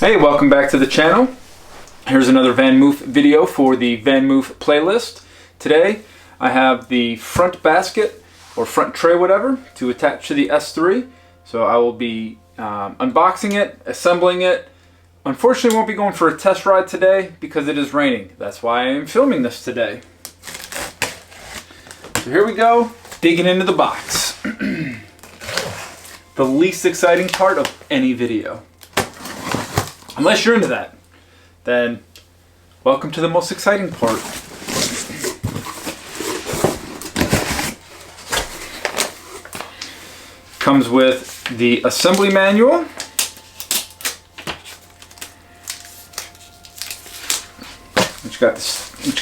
Hey, welcome back to the channel. Here's another Vanmoof video for the Vanmoof playlist. Today I have the front basket or front tray, whatever, to attach to the S3. So I will be unboxing it, assembling it. Unfortunately, won't be going for a test ride today because it is raining. That's why I am filming this today. So here we go, digging into the box. The least exciting part of any video. Unless you're into that, then welcome to the most exciting part. Comes with the assembly manual. Which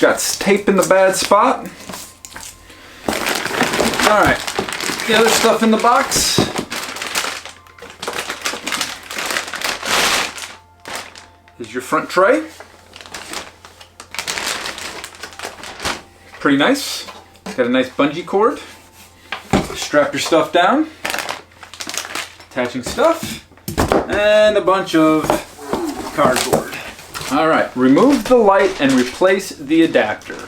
got tape in the bad spot. Alright, the other stuff in the box. Is your front tray. Pretty nice. It's got a nice bungee cord. Strap your stuff down. Attaching stuff. And a bunch of cardboard. Alright, remove the light and replace the adapter.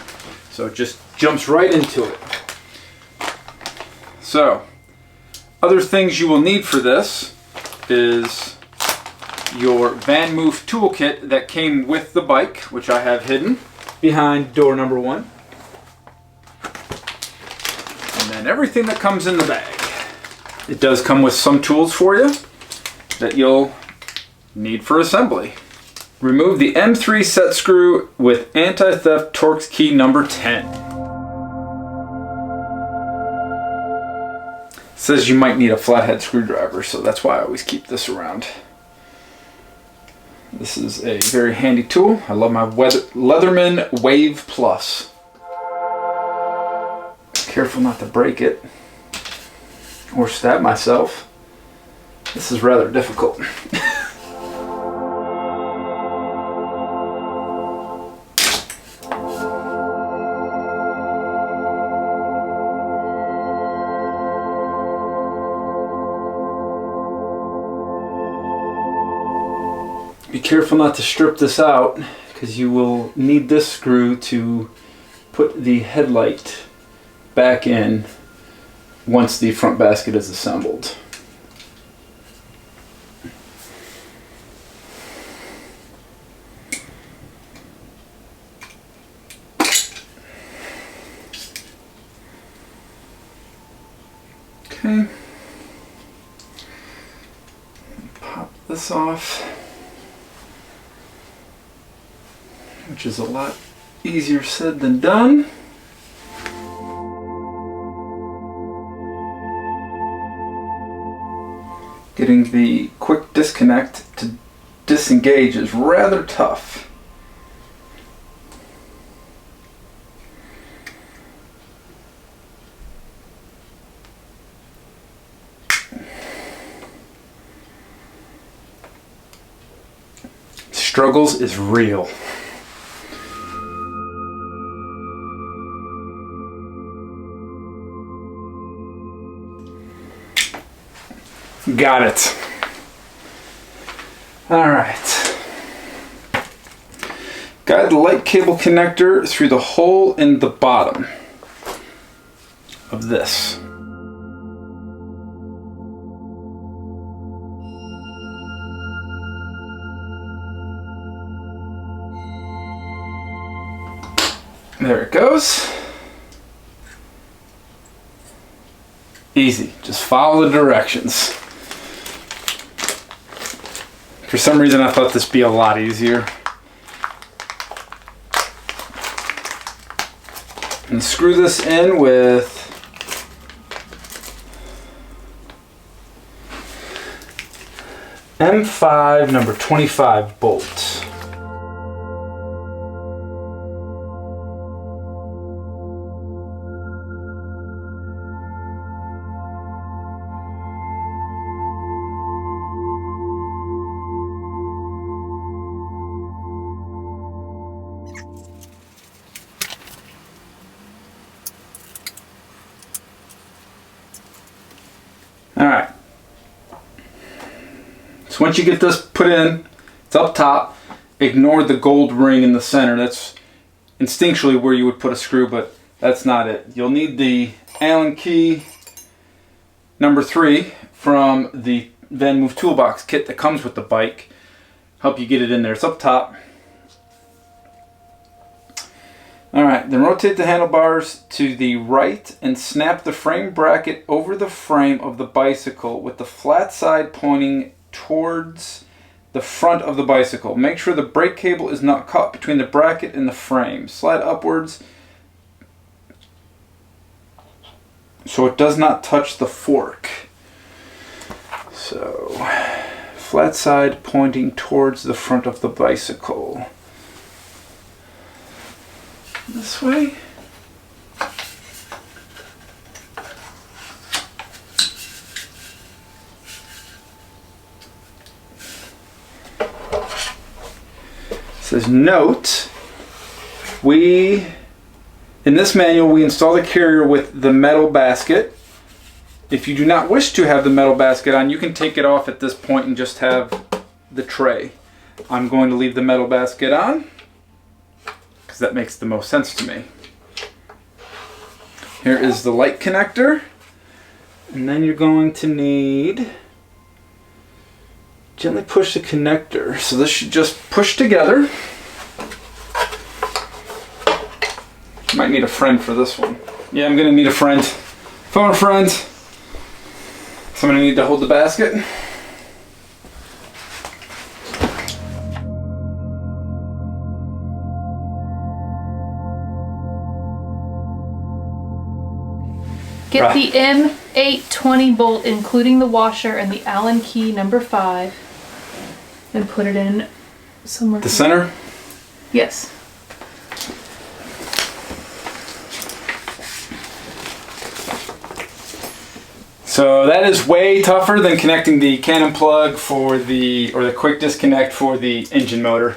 So it just jumps right into it. So, other things you will need for this is your Vanmoof toolkit that came with the bike, which I have hidden behind door number 1. And then everything that comes in the bag. It does come with some tools for you that you'll need for assembly. Remove the M3 set screw with anti-theft Torx key number 10. It says you might need a flathead screwdriver, so that's why I always keep this around. This is a very handy tool. I love my Leatherman Wave Plus. Careful not to break it or stab myself. This is rather difficult. Be careful not to strip this out because you will need this screw to put the headlight back in once the front basket is assembled. Okay. Pop this off, which is a lot easier said than done. Getting the quick disconnect to disengage is rather tough. Struggles is real. Got it. Alright. Guide the light cable connector through the hole in the bottom of this. There it goes. Easy, just follow the directions. For some reason I thought this would be a lot easier. And screw this in with M5 number 25 bolts. Alright, so once you get this put in, It's up top. Ignore the gold ring in the center. That's instinctually where you would put a screw, but that's not it. You'll need the Allen key number 3 from the Vanmoof toolbox kit that comes with the bike. Help you get it in there. It's up top. Alright, then rotate the handlebars to the right and snap the frame bracket over the frame of the bicycle with the flat side pointing towards the front of the bicycle. Make sure the brake cable is not caught between the bracket and the frame. Slide upwards so it does not touch the fork. So, flat side pointing towards the front of the bicycle. This way. It says note, in this manual we install the carrier with the metal basket. If you do not wish to have the metal basket on, you can take it off at this point and just have the tray. I'm going to leave the metal basket on because that makes the most sense to me. Here is the light connector, and then you're going to need, gently push the connector. So this should just push together. Might need a friend for this one. Yeah, I'm gonna need a friend. Phone a friend. So I'm gonna need to hold the basket. Get the M820 bolt, including the washer and the Allen key number 5, and put it in somewhere. The center? Yes. So that is way tougher than connecting the Cannon plug for the quick disconnect for the engine motor.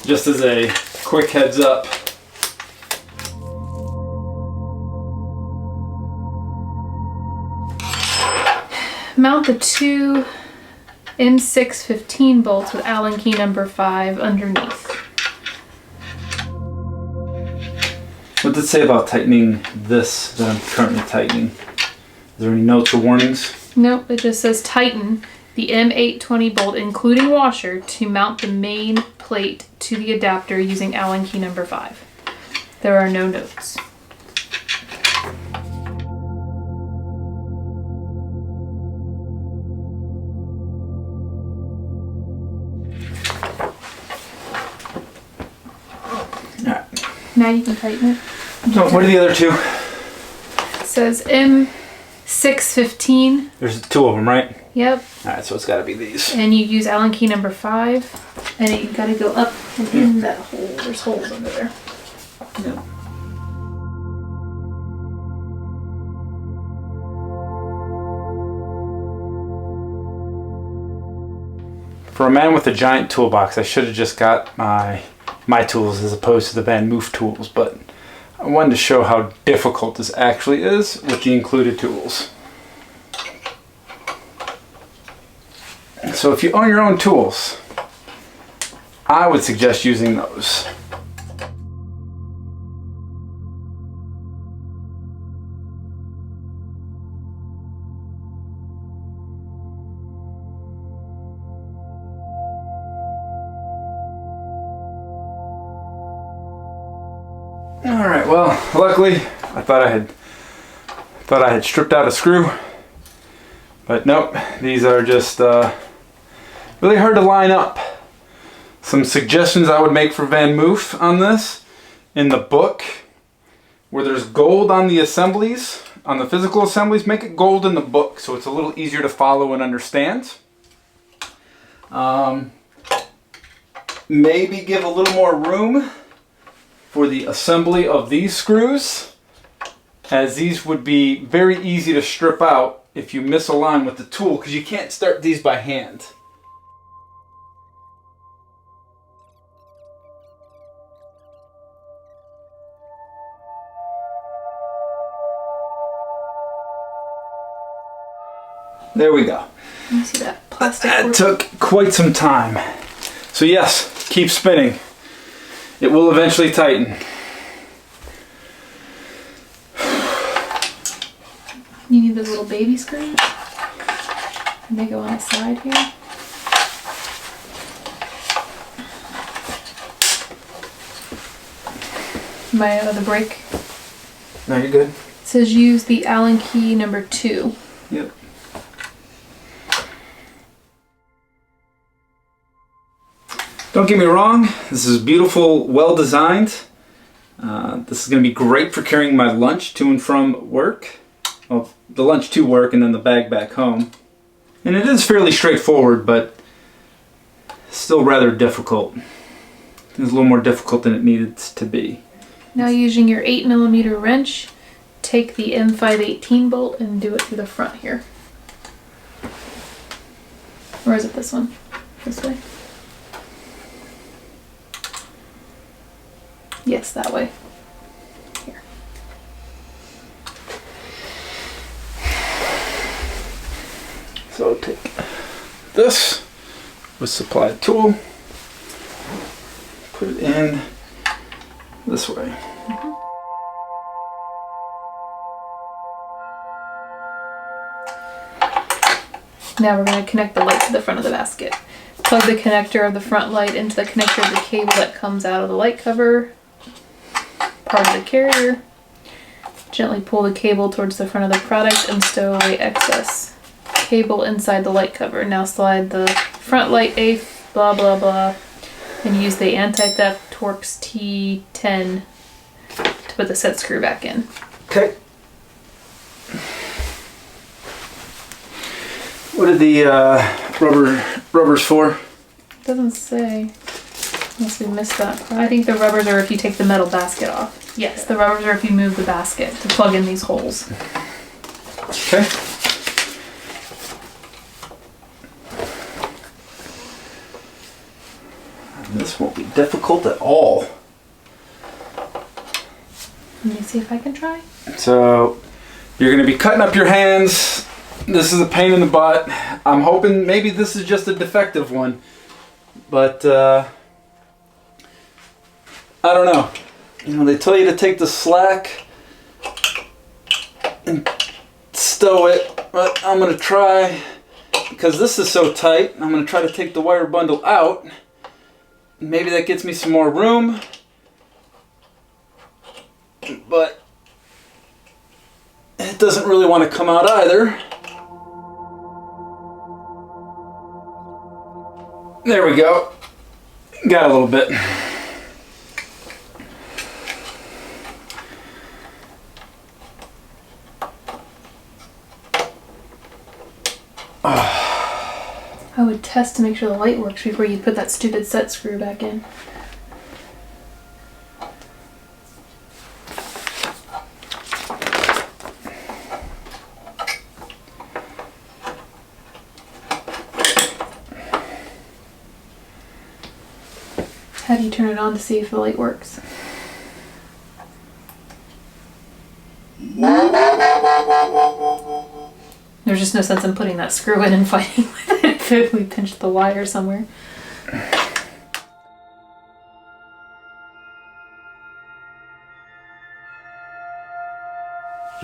Just as a quick heads up. Mount the 2 M615 bolts with Allen key number 5 underneath. What did it say about tightening this that I'm currently tightening? Is there any notes or warnings? Nope, it just says tighten the M820 bolt, including washer, to mount the main plate to the adapter using Allen key number 5. There are no notes. Now you can tighten it. So what are the other two? It says M615. There's 2 of them, right? Yep. Alright, so it's got to be these. And you use Allen key number 5. And you got to go up and in that hole. There's holes under there. No. For a man with a giant toolbox, I should have just got my tools as opposed to the Vanmoof tools, but I wanted to show how difficult this actually is with the included tools. So if you own your own tools, I would suggest using those. Alright, well, luckily I thought I had stripped out a screw, but nope, these are just really hard to line up. Some suggestions I would make for Vanmoof on this: in the book, where there's gold on the assemblies, on the physical assemblies, make it gold in the book so it's a little easier to follow and understand. Maybe give a little more room for the assembly of these screws, as these would be very easy to strip out if you misalign with the tool, because you can't start these by hand. There we go. Let me see that plastic. That took quite some time. So yes, keep spinning. It will eventually tighten. You need those little baby screws. And they go on the side here. The brake. No, you're good. It says use the Allen key number 2. Yep. Don't get me wrong, this is beautiful, well designed. This is going to be great for carrying my lunch to and from work. Well, the lunch to work and then the bag back home. And it is fairly straightforward, but still rather difficult. It's a little more difficult than it needed to be. Now using your 8mm wrench, take the M518 bolt and do it through the front here. Or is it this one? This way? Yes, that way. Here. So I'll take this with supplied tool, put it in this way. Now we're going to connect the light to the front of the basket. Plug the connector of the front light into the connector of the cable that comes out of the light cover, part of the carrier. Gently pull the cable towards the front of the product and stow away excess cable inside the light cover. Now slide the front light eighth, blah blah blah, and use the anti-theft Torx T10 to put the set screw back in. Okay. What are the rubbers for? It doesn't say. Unless we missed that part. I think the rubbers are if you take the metal basket off. Yes, the rubbers are if you move the basket to plug in these holes. Okay. And this won't be difficult at all. Let me see if I can try. So you're going to be cutting up your hands. This is a pain in the butt. I'm hoping maybe this is just a defective one, but I don't know. You know, they tell you to take the slack and stow it, but I'm going to try, because this is so tight, I'm going to try to take the wire bundle out. Maybe that gets me some more room, but it doesn't really want to come out either. There we go. Got a little bit. I would test to make sure the light works before you put that stupid set screw back in. How do you turn it on to see if the light works? There's just no sense in putting that screw in and fighting with it if we pinched the wire somewhere.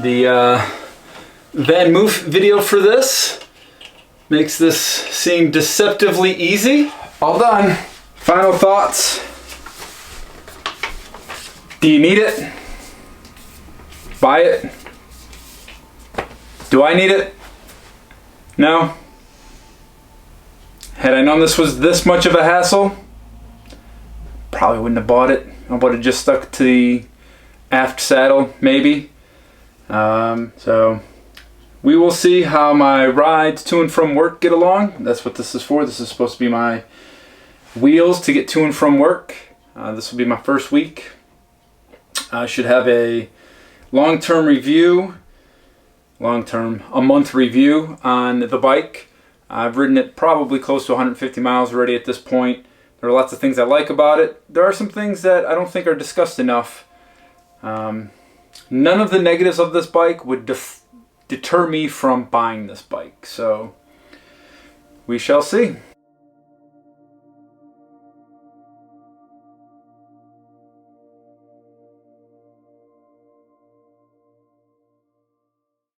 The Vanmoof video for this makes this seem deceptively easy. All done. Final thoughts. Do you need it? Buy it? Do I need it? No. Had I known this was this much of a hassle, probably wouldn't have bought it. I would have just stuck to the aft saddle, maybe. So we will see how my rides to and from work get along. That's what this is for. This is supposed to be my wheels to get to and from work. This will be my first week. I should have a long-term review, a month review on the bike. I've ridden it probably close to 150 miles already at this point. There are lots of things I like about it. There are some things that I don't think are discussed enough. None of the negatives of this bike would deter me from buying this bike. So we shall see.